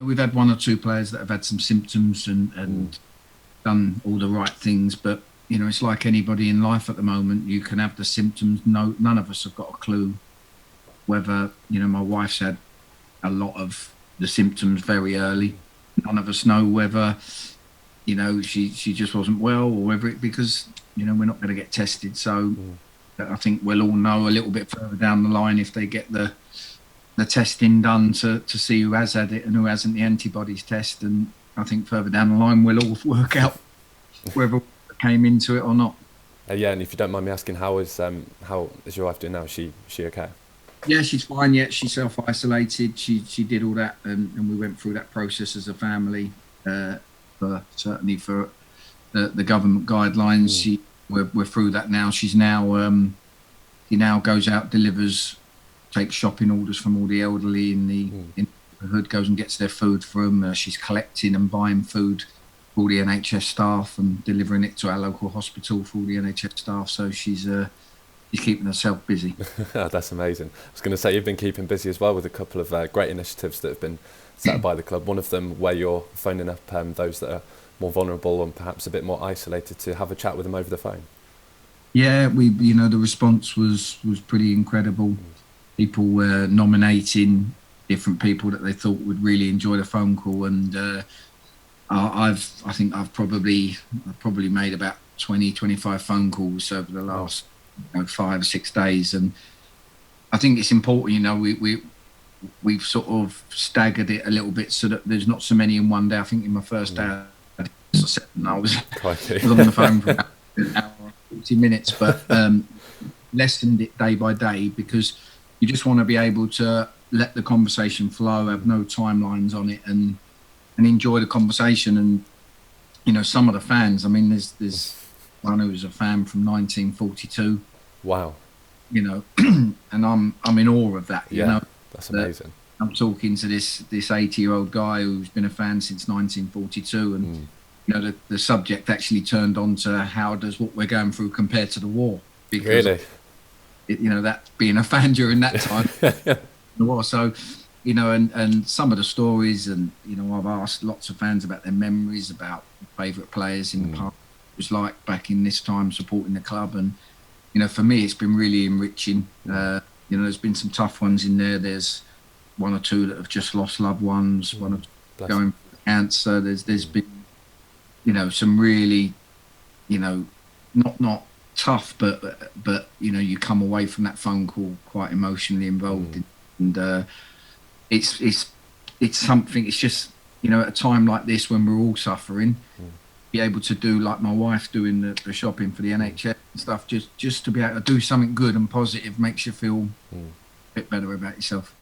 We've had one or two players that have had some symptoms and done all the right things, but you know, it's like anybody in life at the moment. You can have the symptoms. No, none of us have got a clue whether, you know, my wife's had a lot of the symptoms very early. None of us know whether, you know, she just wasn't well, or whether it, because, you know, we're not going to get tested. So I think we'll all know a little bit further down the line if they get the testing done to see who has had it and who hasn't, the antibodies test. And I think further down the line we'll all work out whether we came into it or not. Yeah, and if you don't mind me asking, how is your wife doing now? Is she okay? Yeah, she's fine. Yeah, she's self-isolated. She did all that, and we went through that process as a family. For certainly for the government guidelines, we're through that now. She's now she now goes out, delivers, takes shopping orders from all the elderly in the neighbourhood, goes and gets their food from. She's collecting and buying food for all the NHS staff and delivering it to our local hospital for all the NHS staff. So she's keeping herself busy. That's amazing. I was going to say you've been keeping busy as well with a couple of great initiatives that have been set up by the club. One of them where you're phoning up those that are more vulnerable and perhaps a bit more isolated to have a chat with them over the phone. Yeah, you know, the response was pretty incredible. People were nominating different people that they thought would really enjoy the phone call, and I think I've probably made about 25 phone calls over the last 5 or 6 days, and I think it's important. You know, we've sort of staggered it a little bit so that there's not so many in one day. I think in my first day, I was on the phone for about an hour and 40 minutes, but lessened it day by day because you just want to be able to let the conversation flow, have no timelines on it, and enjoy the conversation. And you know, some of the fans. I mean, there's one who was a fan from 1942. Wow. You know, and I'm in awe of that. Yeah, you know, that's amazing. I'm talking to this 80-year-old guy who's been a fan since 1942, and you know, the subject actually turned on to how does what we're going through compare to the war? Because really, you know, that being a fan during that time, the war. So, you know, and some of the stories, and you know, I've asked lots of fans about their memories, about favourite players in the past. It was like back in this time supporting the club, and you know, for me, it's been really enriching. You know, there's been some tough ones in there. There's one or two that have just lost loved ones. One or two going through cancer. There's been, you know, some really, you know, not tough, but you know, you come away from that phone call quite emotionally involved, and it's something. It's just, you know, at a time like this when we're all suffering, be able to do like my wife doing the shopping for the NHS and stuff, just to be able to do something good and positive makes you feel a bit better about yourself.